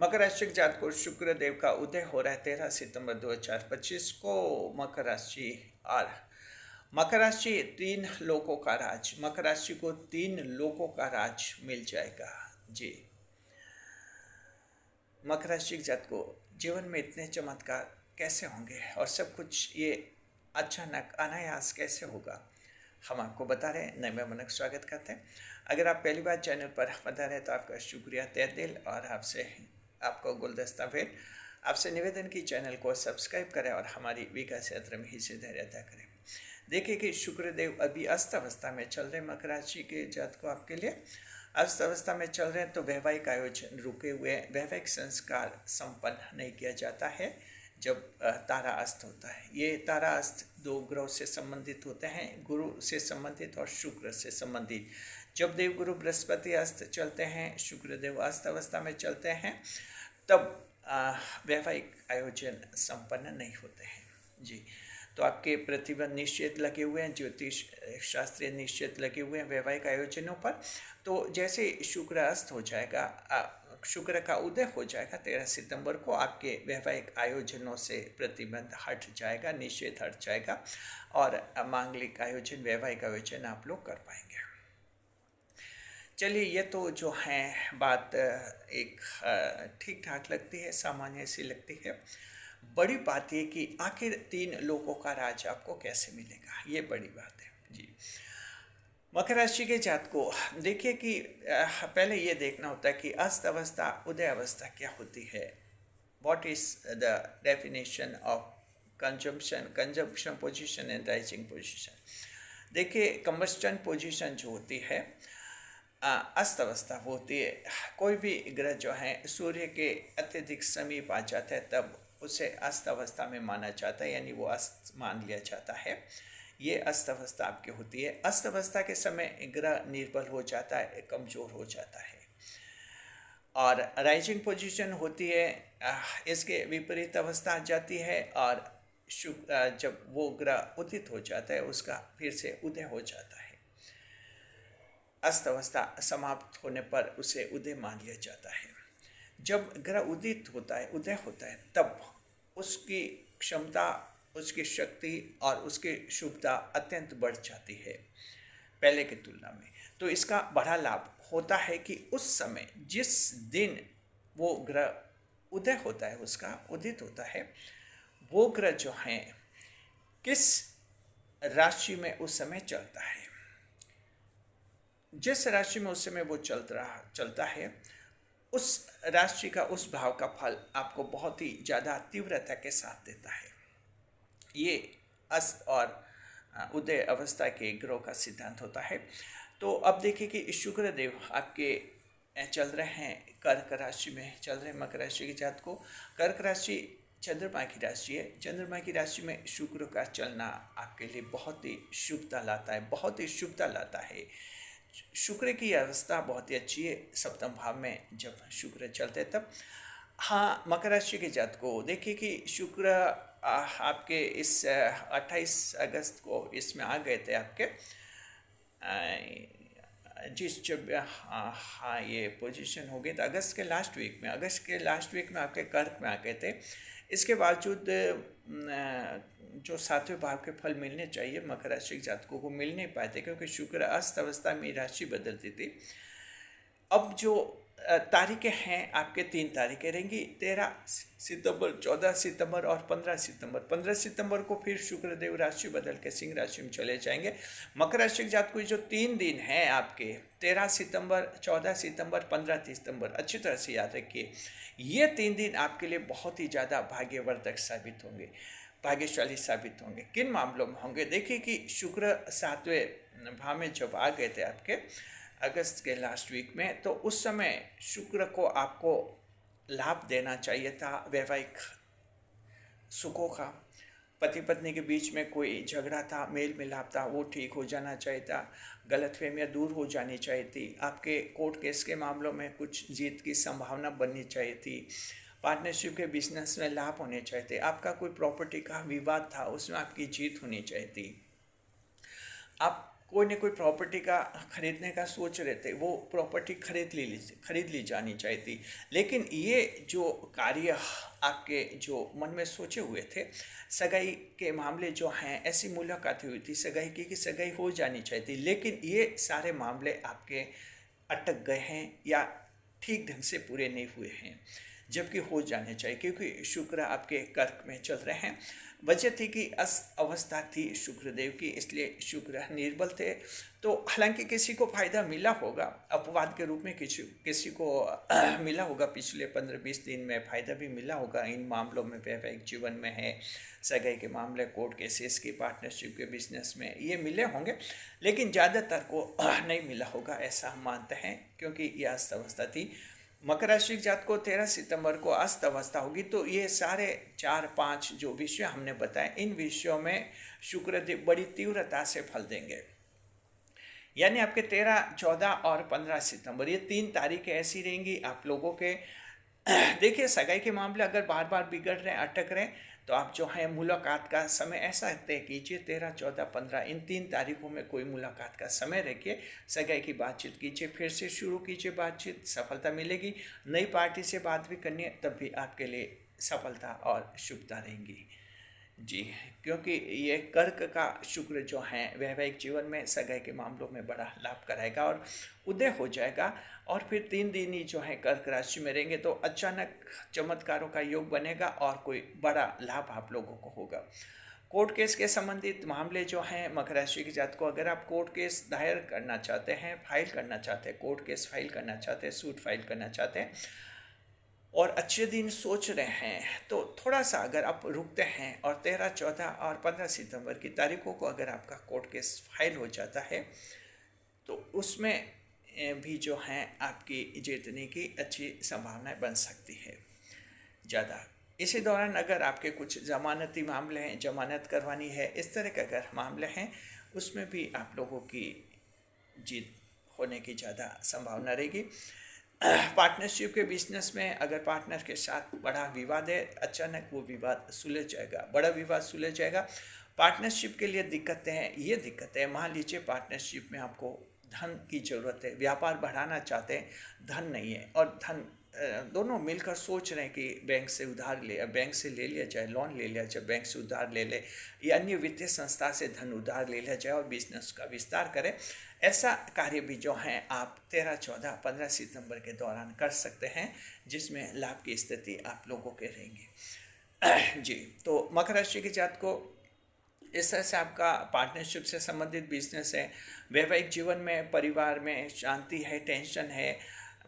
मकर राशि के जातक को शुक्र देव का उदय हो रहा है 13 सितंबर 2025 को। मकर राशि और मकर राशि 3 लोकों का राज, मकर राशि को 3 लोकों का राज मिल जाएगा जी। मकर राशि के जातक को जीवन में इतने चमत्कार कैसे होंगे और सब कुछ ये अचानक अनायास कैसे होगा, हम आपको बता रहे हैं। नए मेहमान का स्वागत करते हैं। अगर आप पहली बार चैनल पर बता रहे हैं तो आपका शुक्रिया तहे दिल, और आपको गुलदस्ता भेंट। आपसे निवेदन की चैनल को सब्सक्राइब करें और हमारी विकास यात्रा में हिस्से धैर्यता करें। देखिए कि शुक्रदेव अभी अस्त अवस्था में चल रहे मकर राशि के जातक को आपके लिए अस्त अवस्था में चल रहे हैं, तो वैवाहिक आयोजन रुके हुए, वैवाहिक संस्कार संपन्न नहीं किया जाता है जब तारा अस्त होता है। ये तारा अस्त 2 ग्रहों से संबंधित होते हैं, गुरु से संबंधित और शुक्र से संबंधित। जब देव गुरु बृहस्पति अस्त चलते हैं, शुक्रदेव अस्त अवस्था में चलते हैं, तब वैवाहिक आयोजन संपन्न नहीं होते हैं जी। तो आपके प्रतिबंध निश्चित लगे हुए हैं, ज्योतिष शास्त्रीय निश्चित लगे हुए हैं वैवाहिक आयोजनों पर। तो जैसे शुक्र अस्त हो जाएगा, शुक्र का उदय हो जाएगा 13 सितंबर को, आपके वैवाहिक आयोजनों से प्रतिबंध हट जाएगा, निश्चित हट जाएगा, और मांगलिक आयोजन, वैवाहिक आयोजन आप लोग कर पाएंगे। चलिए, ये तो जो है बात एक ठीक ठाक लगती है, सामान्य सी लगती है। बड़ी बात ये कि आखिर 3 लोकों का राज आपको कैसे मिलेगा, ये बड़ी बात है जी। मकर राशि के जातक को देखिए कि पहले ये देखना होता है कि अस्त अवस्था, उदय अवस्था क्या होती है। What is the definition of consumption position and rising position. देखिए, कंबस्टन पोजीशन जो होती है, अस्त अवस्था होती है। कोई भी ग्रह जो है सूर्य के अत्यधिक समीप आ जाता है, तब उसे अस्त अवस्था में माना जाता है, यानी वो अस्त मान लिया जाता है। ये अस्त अवस्था आपकी होती है। अस्त अवस्था के समय ग्रह निर्बल हो जाता है, कमज़ोर हो जाता है। और राइजिंग पोजीशन होती है, इसके विपरीत अवस्था आ जाती है, और जब वो ग्रह उदित हो जाता है, उसका फिर से उदय हो जाता है। अस्त अवस्था समाप्त होने पर उसे उदय मान लिया जाता है। जब ग्रह उदित होता है, उदय होता है, तब उसकी क्षमता, उसकी शक्ति और उसकी शुभता अत्यंत बढ़ जाती है पहले की तुलना में। तो इसका बड़ा लाभ होता है कि उस समय जिस दिन वो ग्रह उदय होता है, उसका उदित होता है, वो ग्रह जो है किस राशि में उस समय चलता है। जिस राशि में उस समय वो चलता है, उस राशि का, उस भाव का फल आपको बहुत ही ज़्यादा तीव्रता के साथ देता है। ये अस्त और उदय अवस्था के ग्रहों का सिद्धांत होता है। तो अब देखिए कि शुक्रदेव आपके चल रहे हैं कर्क राशि में, चल रहे हैं मकर राशि के जातक को। कर्क राशि चंद्रमा की राशि है। चंद्रमा की राशि में शुक्र का चलना आपके लिए बहुत ही शुभता लाता है, बहुत ही शुभता लाता है। शुक्र की अवस्था बहुत ही अच्छी है सप्तम भाव में जब शुक्र चलते हैं तब। हाँ, मकर राशि के जातक को देखिए कि शुक्र आपके इस 28 अगस्त को इसमें आ गए थे आपके, जिस जब हाँ ये पोजीशन हो गई तो अगस्त के लास्ट वीक में आपके कर्क में आ गए थे। इसके बावजूद जो 7वें भाव के फल मिलने चाहिए मकर राशि के जातकों को मिल नहीं पाए थे, क्योंकि शुक्र अस्त अवस्था में राशि बदलती थी। अब जो तारीखें हैं आपके 3 तारीखें रहेंगी, 13 सितंबर, 14 सितंबर और 15 सितंबर। 15 सितंबर को फिर शुक्रदेव राशि बदल के सिंह राशि में चले जाएंगे। मकर राशि के जातकों को जो 3 दिन हैं आपके, 13 सितंबर, 14 सितंबर, 15 सितंबर, अच्छी तरह से याद रखिए। ये 3 दिन आपके लिए बहुत ही ज़्यादा भाग्यवर्धक साबित होंगे, भाग्यशाली साबित होंगे। किन मामलों में होंगे, देखिए कि शुक्र 7वें भाव में जब आ गए थे आपके अगस्त के लास्ट वीक में, तो उस समय शुक्र को आपको लाभ देना चाहिए था वैवाहिक सुखों का। पति पत्नी के बीच में कोई झगड़ा था, मेल मिलाप था, वो ठीक हो जाना चाहिए था। गलतफहमियां दूर हो जानी चाहिए थी। आपके कोर्ट केस के मामलों में कुछ जीत की संभावना बननी चाहिए थी। पार्टनरशिप के बिजनेस में लाभ होने चाहिए थे। आपका कोई प्रॉपर्टी का विवाद था, उसमें आपकी जीत होनी चाहिए थी। आप कोई न कोई प्रॉपर्टी का खरीदने का सोच रहे थे, वो प्रॉपर्टी खरीद ली जानी चाहिए थी। लेकिन ये जो कार्य आपके जो मन में सोचे हुए थे, सगाई के मामले जो हैं, ऐसी मुलाकात हुई थी सगाई की कि सगाई हो जानी चाहिए थी, लेकिन ये सारे मामले आपके अटक गए हैं या ठीक ढंग से पूरे नहीं हुए हैं, जबकि हो जाने चाहिए, क्योंकि शुक्र आपके कर्क में चल रहे हैं। वजह थी कि अस्त अवस्था थी शुक्रदेव की, इसलिए शुक्र निर्बल थे। तो हालांकि किसी को फायदा मिला होगा, अपवाद के रूप में किसी को मिला होगा, पिछले 15-20 दिन में फायदा भी मिला होगा इन मामलों में, वैवाहिक जीवन में है, सगाई के मामले, कोर्ट केसेस की, पार्टनरशिप के, बिजनेस में ये मिले होंगे, लेकिन ज़्यादातर को नहीं मिला होगा ऐसा हम मानते हैं, क्योंकि ये अस्त अवस्था थी। मकर राशि जात को 13 सितंबर को अस्त अवस्था होगी। तो ये सारे 4-5 जो विषय हमने बताए, इन विषयों में शुक्रदेव बड़ी तीव्रता से फल देंगे। यानी आपके 13, 14 और 15 सितंबर ये 3 तारीखें ऐसी रहेंगी आप लोगों के। देखिए, सगाई के मामले अगर बार बार बिगड़ रहे हैं, अटक रहे हैं, तो आप जो है मुलाकात का समय ऐसा तय कीजिए, 13, 14, 15 इन 3 तारीखों में कोई मुलाकात का समय रखिए, सगाई की बातचीत कीजिए, फिर से शुरू कीजिए बातचीत, सफलता मिलेगी। नई पार्टी से बात भी करनी है, तब भी आपके लिए सफलता और शुभता रहेंगी जी। क्योंकि ये कर्क का शुक्र जो है वैवाहिक जीवन में, सगाई के मामलों में बड़ा लाभ कराएगा और उदय हो जाएगा। और फिर 3 दिन ही जो है कर्क राशि में रहेंगे, तो अचानक चमत्कारों का योग बनेगा और कोई बड़ा लाभ आप लोगों को होगा। कोर्ट केस के संबंधित मामले जो हैं मकर राशि के जात को, अगर आप कोर्ट केस दायर करना चाहते हैं, फाइल करना चाहते हैं, कोर्ट केस फाइल करना चाहते हैं, सूट फाइल करना चाहते हैं और अच्छे दिन सोच रहे हैं, तो थोड़ा सा अगर आप रुकते हैं और 13, 14 और 15 सितंबर की तारीखों को अगर आपका कोर्ट केस फाइल हो जाता है, तो उसमें भी जो है आपकी जीतने की अच्छी संभावनाएं बन सकती है ज़्यादा। इसी दौरान अगर आपके कुछ ज़मानती मामले हैं, जमानत करवानी है, इस तरह के अगर मामले हैं, उसमें भी आप लोगों की जीत होने की ज़्यादा संभावना रहेगी। पार्टनरशिप के बिजनेस में अगर पार्टनर के साथ बड़ा विवाद है, अचानक वो विवाद सुलझ जाएगा, बड़ा विवाद सुलझ जाएगा। पार्टनरशिप के लिए दिक्कतें हैं, ये दिक्कतें हैं, मान लीजिए पार्टनरशिप में आपको धन की ज़रूरत है, व्यापार बढ़ाना चाहते हैं, धन नहीं है, और धन दोनों मिलकर सोच रहे हैं कि बैंक से ले लिया जाए, लोन ले लिया जाए, बैंक से उधार ले ले, या अन्य वित्तीय संस्था से धन उधार ले लिया जाए और बिजनेस का विस्तार करें। ऐसा कार्य भी जो है आप 13, 14, 15 सितंबर के दौरान कर सकते हैं, जिसमें लाभ की स्थिति आप लोगों के रहेंगी जी। तो मकर राशि के जात को इस तरह से आपका पार्टनरशिप से संबंधित बिजनेस है, वैवाहिक जीवन में, परिवार में शांति है, टेंशन है,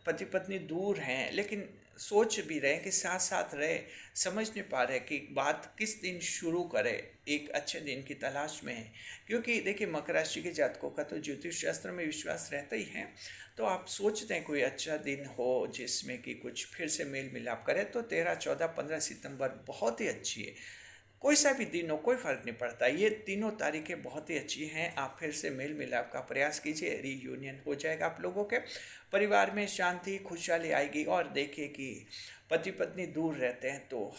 पति पत्नी दूर हैं लेकिन सोच भी रहे कि साथ साथ रहे, समझ नहीं पा रहे कि बात किस दिन शुरू करें, एक अच्छे दिन की तलाश में है। क्योंकि देखिए, मकर राशि के जातकों का तो ज्योतिष शास्त्र में विश्वास रहता ही है, तो आप सोचते हैं कोई अच्छा दिन हो जिसमें कि कुछ फिर से मेल मिलाप करें, तो 13, 14, 15 सितंबर बहुत ही अच्छी है। कोई सा भी दिन हो, कोई फ़र्क नहीं पड़ता, ये तीनों तारीखें बहुत ही अच्छी हैं। आप फिर से मेल मिलाप का प्रयास कीजिए, रीयूनियन हो जाएगा आप लोगों के, परिवार में शांति खुशहाली आएगी। और देखिए कि पति पत्नी दूर रहते हैं, तो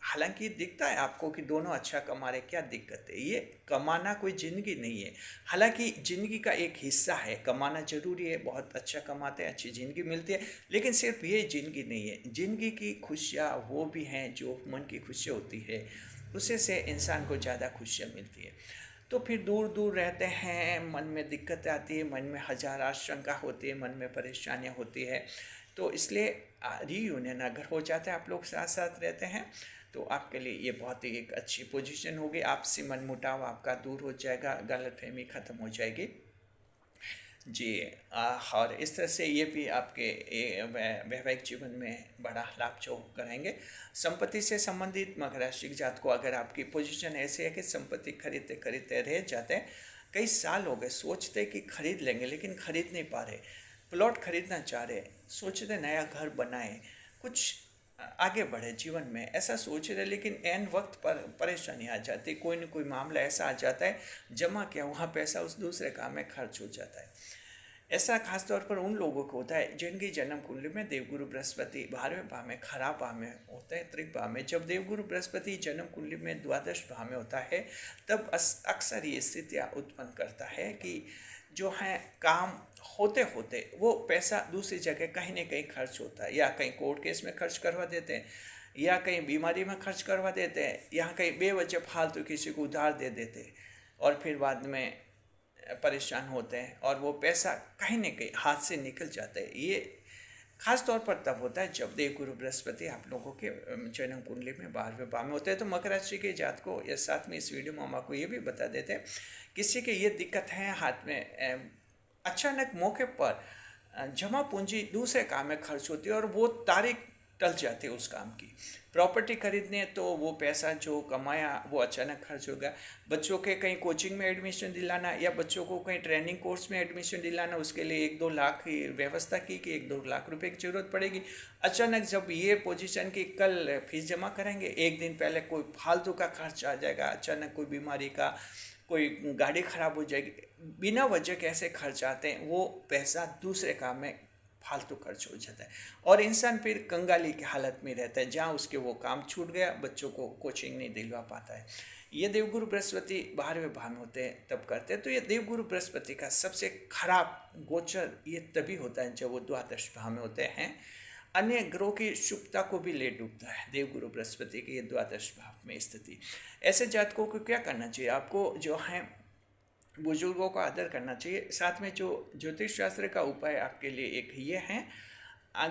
हालांकि दिखता है आपको कि दोनों अच्छा कमा रहे, क्या दिक्कत है? ये कमाना कोई ज़िंदगी नहीं है, हालांकि ज़िंदगी का एक हिस्सा है, कमाना ज़रूरी है, बहुत अच्छा कमाते हैं, अच्छी ज़िंदगी मिलती है, लेकिन सिर्फ ये ज़िंदगी नहीं है। ज़िंदगी की खुशियाँ वो भी हैं जो मन की खुशियाँ होती है, उसे से इंसान को ज़्यादा खुशियाँ मिलती है। तो फिर दूर दूर रहते हैं, मन में दिक्कत आती है, मन में हजार आशंका होती है, मन में परेशानियाँ होती है, तो इसलिए रीयूनियन अगर हो जाता है, आप लोग साथ साथ रहते हैं, तो आपके लिए ये बहुत ही एक अच्छी पोजीशन होगी। आपसी मनमुटाव आपका दूर हो जाएगा, गलतफहमी ख़त्म हो जाएगी जी। और इस तरह से ये भी आपके वैवाहिक जीवन में बड़ा लाभ जो कराएंगे। संपत्ति से संबंधित मकर राशि जात को अगर आपकी पोजीशन ऐसी है कि संपत्ति खरीदते खरीदते रह जाते हैं, कई साल हो गए, सोचते कि खरीद लेंगे लेकिन खरीद नहीं पा रहे, प्लॉट खरीदना चाह रहे, सोचते नया घर बनाए, कुछ आगे बढ़े जीवन में, ऐसा सोच रहे, लेकिन एन वक्त पर परेशानी आ जाती, कोई न कोई मामला ऐसा आ जाता है, जमा किया हुआ पैसा उस दूसरे काम में खर्च हो जाता है। ऐसा खासतौर पर उन लोगों को होता है जिनकी जन्म कुंडली में देवगुरु बृहस्पति 12वें भाव में, खराब भाव में होते हैं, त्रिक भाव में। जब देवगुरु बृहस्पति जन्म कुंडली में द्वादश भाव में होता है तब अक्सर ये स्थितियाँ उत्पन्न करता है कि जो है काम होते होते वो पैसा दूसरी जगह कहीं ना कहीं खर्च होता है, या कहीं कोर्ट केस में खर्च करवा देते हैं, या कहीं बीमारी में खर्च करवा देते हैं, या कहीं बेवजह फालतू किसी को उधार दे देते हैं और फिर बाद में परेशान होते हैं और वो पैसा कहीं ना कहीं हाथ से निकल जाता है। ये खास तौर पर तब होता है जब देवगुरु बृहस्पति आप लोगों के जन्म कुंडली में 12वें भाव में होते हैं। तो मकर राशि के जात को या साथ में इस वीडियो में हम आपको ये भी बता देते हैं, किसी के ये दिक्कत है हाथ में अचानक मौके पर जमा पूंजी दूसरे काम में खर्च होती है और वो तारीख टल जाती है उस काम की। प्रॉपर्टी खरीदने तो वो पैसा जो कमाया वो अचानक खर्च हो गया। बच्चों के कहीं कोचिंग में एडमिशन दिलाना या बच्चों को कहीं ट्रेनिंग कोर्स में एडमिशन दिलाना, उसके लिए 1-2 लाख की व्यवस्था की कि 1-2 लाख रुपए की ज़रूरत पड़ेगी। अचानक जब ये पोजीशन की कल फीस जमा करेंगे, एक दिन पहले कोई फालतू का खर्च आ जाएगा, अचानक कोई बीमारी का, कोई गाड़ी ख़राब हो जाएगी, बिना वजह कैसे खर्च आते हैं, वो पैसा दूसरे काम में फालतू खर्च हो जाता है और इंसान फिर कंगाली की हालत में रहता है, जहाँ उसके वो काम छूट गया, बच्चों को कोचिंग नहीं दिलवा पाता है। ये देवगुरु बृहस्पति 12वें भाव में होते हैं तब करते हैं। तो ये देवगुरु बृहस्पति का सबसे खराब गोचर ये तभी होता है जब वो द्वादश भाव में होते हैं। अन्य ग्रहों की शुभता को भी ले डूबता है देवगुरु बृहस्पति की ये द्वादश भाव में स्थिति। ऐसे जातकों को क्या करना चाहिए? आपको जो है बुजुर्गों का आदर करना चाहिए। साथ में जो ज्योतिष शास्त्र का उपाय आपके लिए एक ये है,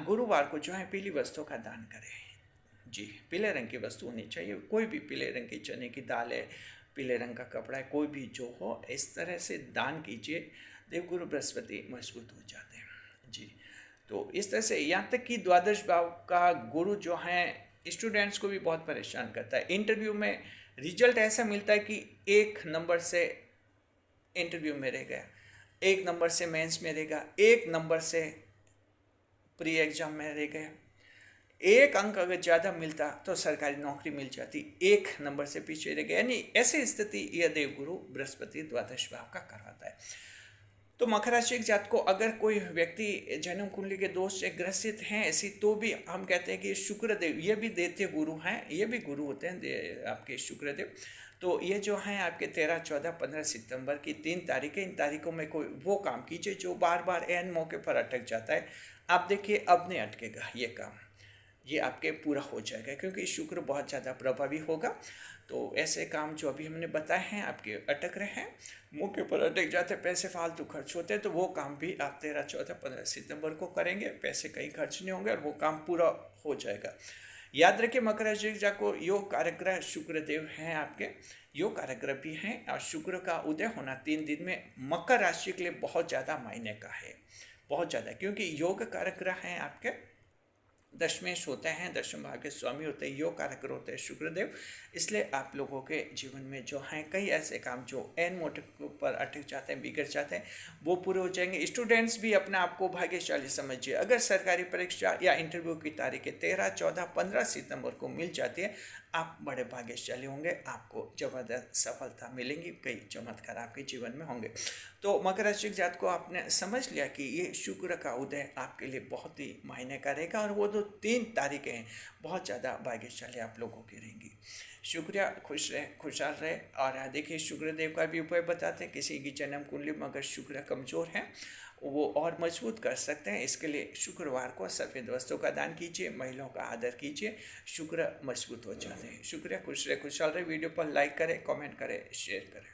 गुरुवार को जो है पीली वस्तुओं का दान करें। जी, पीले रंग की वस्तु होनी चाहिए, कोई भी पीले रंग की चने की दाल है, पीले रंग का कपड़ा है, कोई भी जो हो, इस तरह से दान कीजिए। देवगुरु बृहस्पति मजबूत हो जाते हैं। जी, तो इस तरह से यहाँ तक कि द्वादश भाव का गुरु जो है स्टूडेंट्स को भी बहुत परेशान करता है। इंटरव्यू में रिजल्ट ऐसा मिलता है कि 1 नंबर से इंटरव्यू में रह गया, 1 नंबर से मेंस में रह गया, 1 नंबर से प्री एग्जाम में रह गया, 1 अंक अगर ज़्यादा मिलता तो सरकारी नौकरी मिल जाती, 1 नंबर से पीछे रह गया। यानी ऐसी स्थिति यह देवगुरु बृहस्पति द्वादश भाव का करवाता है। तो मकर राशि के जात को अगर कोई व्यक्ति जन्म कुंडली के दोष से ग्रसित हैं ऐसी, तो भी हम कहते हैं कि शुक्रदेव ये भी दैत्य गुरु हैं, ये भी गुरु होते हैं आपके शुक्रदेव। तो ये जो हैं आपके 13, 14, 15 सितंबर की 3 तारीखें, इन तारीखों में कोई वो काम कीजिए जो बार बार एन मौके पर अटक जाता है। आप देखिए अब नहीं अटकेगा ये काम, ये आपके पूरा हो जाएगा क्योंकि शुक्र बहुत ज़्यादा प्रभावी होगा। तो ऐसे काम जो अभी हमने बताए हैं आपके अटक रहे हैं, मौके पर अटक जाते, पैसे फालतू खर्च होते हैं, तो वो काम भी आप 13, 14, 15 सितंबर को करेंगे, पैसे कहीं खर्च नहीं होंगे और वो काम पूरा हो जाएगा। याद रखिए मकर राशि को योग कारक शुक्रदेव हैं, आपके योग कारक भी हैं और शुक्र का उदय होना 3 दिन में मकर राशि के लिए बहुत ज़्यादा मायने का है, बहुत ज़्यादा, क्योंकि योग कारक हैं आपके दशमेश होते हैं, दशम भाव के स्वामी होते हैं, योग कारक होते हैं शुक्रदेव। इसलिए आप लोगों के जीवन में जो हैं कई ऐसे काम जो एन मोटे पर अटक जाते हैं, बिगड़ जाते हैं, वो पूरे हो जाएंगे। स्टूडेंट्स भी अपने आप को भाग्यशाली समझिए। अगर सरकारी परीक्षा या इंटरव्यू की तारीखें 13, 14, 15 सितंबर को मिल जाती है, आप बड़े भाग्यशाली होंगे, आपको ज़बरदस्त सफलता मिलेंगी, कई चमत्कार आपके जीवन में होंगे। तो मकर राशि जात को आपने समझ लिया कि ये शुक्र का उदय आपके लिए बहुत ही मायने का रहेगा और वो जो 3 तारीखें हैं बहुत ज़्यादा भाग्यशाली आप लोगों की रहेंगी। शुक्रिया, खुश रहे, खुशहाल रहे। और देखिए शुक्रदेव का भी उपाय बताते हैं, किसी की जन्म कुंडली में अगर शुक्र कमज़ोर है वो और मजबूत कर सकते हैं। इसके लिए शुक्रवार को सफ़ेद वस्तु का दान कीजिए, महिलाओं का आदर कीजिए, शुक्र मजबूत हो जाते हैं। शुक्रिया, खुश रहे, खुशहाल रहे। वीडियो पर लाइक करें, कमेंट करें, शेयर करें।